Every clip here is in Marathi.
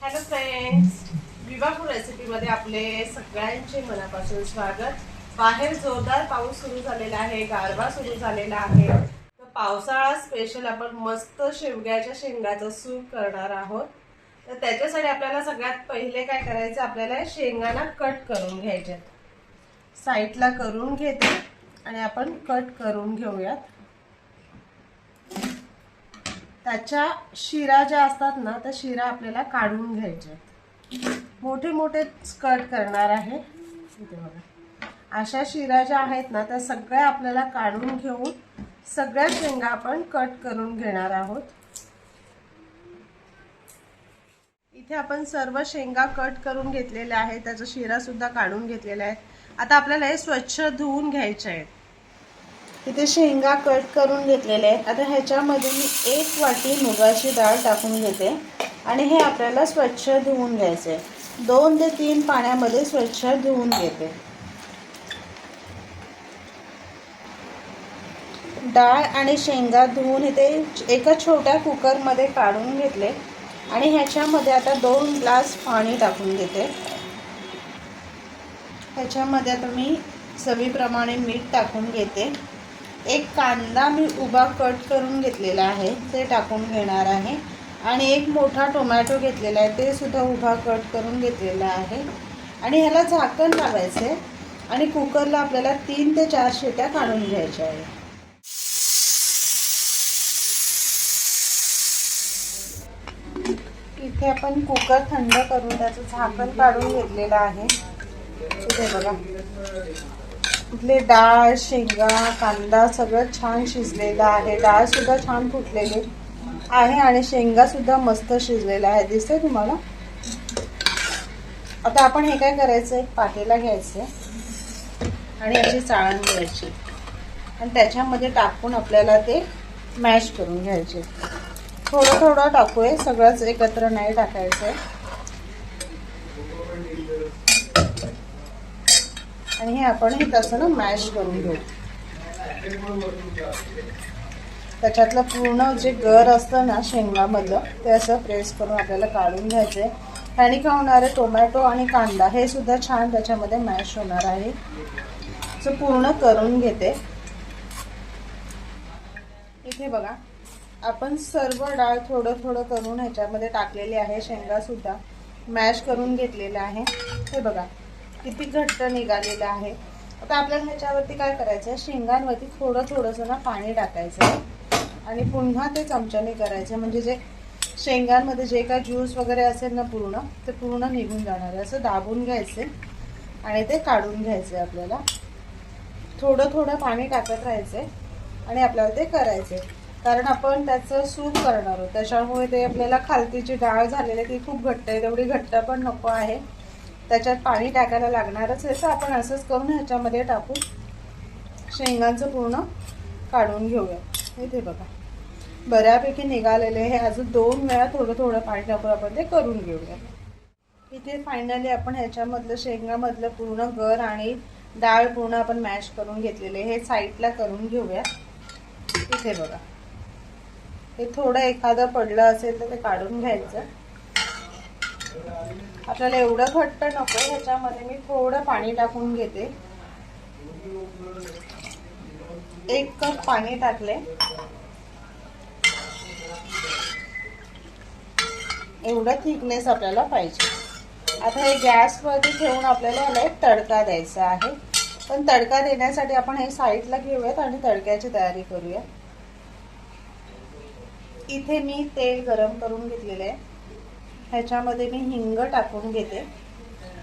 हॅलो फ्रेंड्स, विवा फूड रेसिपीमध्ये आपले सगळ्यांचे मनापासून स्वागत। बाहेर जोरदार पाऊस सुरू झालेला आहे, गारवा सुरू झालेला आहे। तर पावसाळा स्पेशल आपण मस्त शेवग्याच्या शेंगाचं सूप करणार आहोत। तर त्याच्यासाठी आपल्याला सगळ्यात पहिले काय करायचं, आपल्याला शेंगाना कट करून घ्यायचे। साईडला करून घेते आणि आपण कट करून घेऊयात। त्याच्या शिरा ज्या असतात ना, त्या शिरा आपल्याला काढून घ्यायच्या। मोठे मोठे कट करणार आहे। इथे बघा, अशा शिरा ज्या आहेत ना, त्या सगळ्या आपल्याला काढून घेऊन सगळ्या शेंगा आपण कट करून घेणार आहोत। इथे आपण सर्व शेंगा कट करून घेतलेल्या आहेत, त्याचा शिरा सुद्धा काढून घेतलेला आहे। आता आपल्याला हे स्वच्छ धुवून घ्यायचे आहेत। इथे शेंगा कट करून घेतलेले आहेत। आता ह्याच्यामध्ये मी 1 वाटी मुगाची डाळ टाकून घेते आणि हे आपल्याला स्वच्छ धुवून घ्यायचे। 2 ते 3 पाण्यामध्ये स्वच्छ धुवून घेते। डाळ आणि शेंगा धुवून इथे एका छोट्या कुकरमध्ये काढून घेतले आणि ह्याच्यामध्ये आता 2 ग्लास पाणी टाकून घेते। ह्याच्यामध्ये आता मी चवीप्रमाणे मीठ टाकून घेते। एक कांदा मी उभा कट करून घेतलेला आहे, ते टाकून घेणार आहे आणि एक मोठा टोमॅटो घेतलेला आहे, ते सुद्धा उभा कट करून घेतलेला आहे आणि ह्याला झाकण लावायचं आहे आणि कुकरला आपल्याला 3 ते 4 शिट्या काढून घ्यायच्या आहे। इथे आपण कुकर थंड करून त्याचं झाकण काढून घेतलेलं आहे। इथे बघा, इथले डाळ, शेंगा, कांदा सगळं छान शिजलेलं आहे। डाळ सुद्धा छान फुटलेली आहे आणि शेंगा सुद्धा मस्त शिजलेला आहे, दिसतंय तुम्हाला। आता आपण हे काय करायचं, एक पातेला घ्यायचं आणि याची चाळण घ्यायची आणि त्याच्यामध्ये टाकून आपल्याला ते मॅश करून घ्यायचे। थोडं थोडं टाकूया, सगळंच एकत्र नाही टाकायचं आणि हे आपण हे तसं ना मॅश करून घेऊ। त्याच्यातलं पूर्ण जे गर असतं ना शेंगामधलं, ते असं प्रेस करून आपल्याला काढून घ्यायचे। आणि काय होणार आहे, टोमॅटो आणि कांदा हे सुद्धा छान त्याच्यामध्ये मॅश होणार आहे। असं पूर्ण करून घेते। इथे बघा, आपण सर्व डाळ थोडं थोडं करून ह्याच्यामध्ये टाकलेली आहे। शेंगा सुद्धा मॅश करून घेतलेला आहे। हे बघा किती घट्ट निघालेलं आहे। आता आपल्याला ह्याच्यावरती काय करायचं आहे, शेंगांवरती थोडं थोडंसं ना पाणी टाकायचं आहे आणि पुन्हा ते चमच्याने करायचं, म्हणजे जे शेंगांमध्ये जे काय ज्यूस वगैरे असेल ना पूर्ण, ते पूर्ण निघून जाणार आहे। असं दाबून घ्यायचे आणि ते काढून घ्यायचे। आपल्याला थोडं थोडं पाणी टाकत राहायचे आणि आपल्याला ते करायचे, कारण आपण त्याचं सूप करणार आहोत। त्याच्यामुळे ते आपल्याला खालती जी डाळ झालेली आहे ती खूप घट्ट आहे, तेवढी घट्ट पण नको आहे, त्याच्यात पाणी टाकायला लागणारच आहे। तर आपण असंच करून ह्याच्यामध्ये टाकून शेंगांचं पूर्ण काढून घेऊया। इथे बघा बऱ्यापैकी निघालेले आहे। अजून 2 वेळा थोडं थोडं पाणी टाकून आपण ते करून घेऊया। इथे फायनली आपण ह्याच्यामधलं शेंगामधलं पूर्ण गर आणि डाळ पूर्ण आपण मॅश करून घेतलेले, हे साईडला करून घेऊया। इथे बघा, हे थोडं एखादं पडलं असेल तर ते काढून घ्यायचं। आपल्याला एवढं घट्ट नको, ह्याच्यामध्ये मी थोडं पाणी टाकून घेते। 1 कप पाणी टाकले, एवढं थिकनेस आपल्याला पाहिजे। आता हे गॅसवरती ठेवून आपल्याला ह्याला एक तडका द्यायचा आहे, पण तडका देण्यासाठी आपण हे साईडला घेऊयात आणि तडक्याची तयारी करूया। इथे मी तेल गरम करून घेतलेलं आहे, ह्याच्यामध्ये मी हिंग टाकून घेते।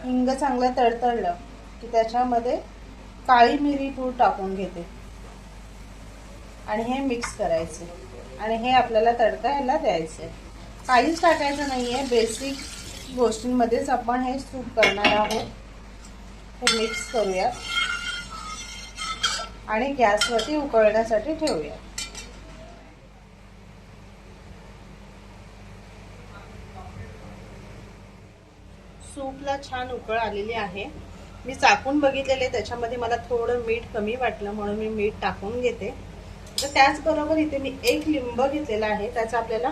हिंग चांगलं तडतडलं की त्याच्यामध्ये काळी मिरी पूड टाकून घेते आणि हे मिक्स करायचे आणि हे आपल्याला तडका ह्याला द्यायचं आहे। काहीच टाकायचं नाही आहे, बेसिक गोष्टींमध्येच आपण हे सूप करणार आहोत। हे मिक्स करूया आणि गॅसवरती उकळण्यासाठी ठेवूया। सूपला छान उकळ आलेली आहे। मी चाकून बघितलेले, त्याच्यामध्ये मला थोडं मीठ कमी वाटलं म्हणून मी मीठ टाकून घेते। तर त्याचबरोबर इथे मी 1 लिंब घेतलेला आहे, त्याचा आपल्याला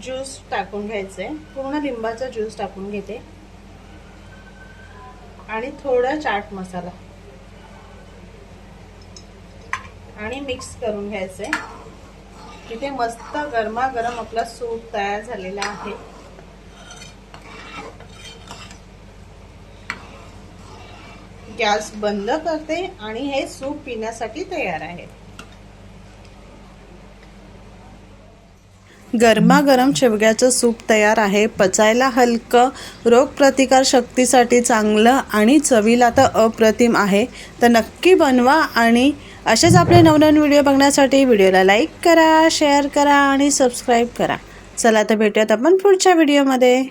ज्यूस टाकून घ्यायचं आहे, पूर्ण लिंबाचा ज्यूस टाकून घेते आणि थोडा चाट मसाला आणि मिक्स करून घ्यायचंय। इथे मस्त गरमागरम आपला सूप तयार झालेला आहे। गॅस बंद करते आणि हे सूप पिण्यासाठी तयार आहे। गरमागरम शेवग्याचं सूप तयार आहे। पचायला हलकं, रोगप्रतिकार शक्तीसाठी चांगलं आणि चवीला तर अप्रतिम आहे। तर नक्की बनवा आणि असेच आपले नवनवीन व्हिडिओ बघण्यासाठी व्हिडिओला लाईक करा, शेअर करा आणि सबस्क्राईब करा। चला तर भेटूयात आपण पुढच्या व्हिडिओमध्ये।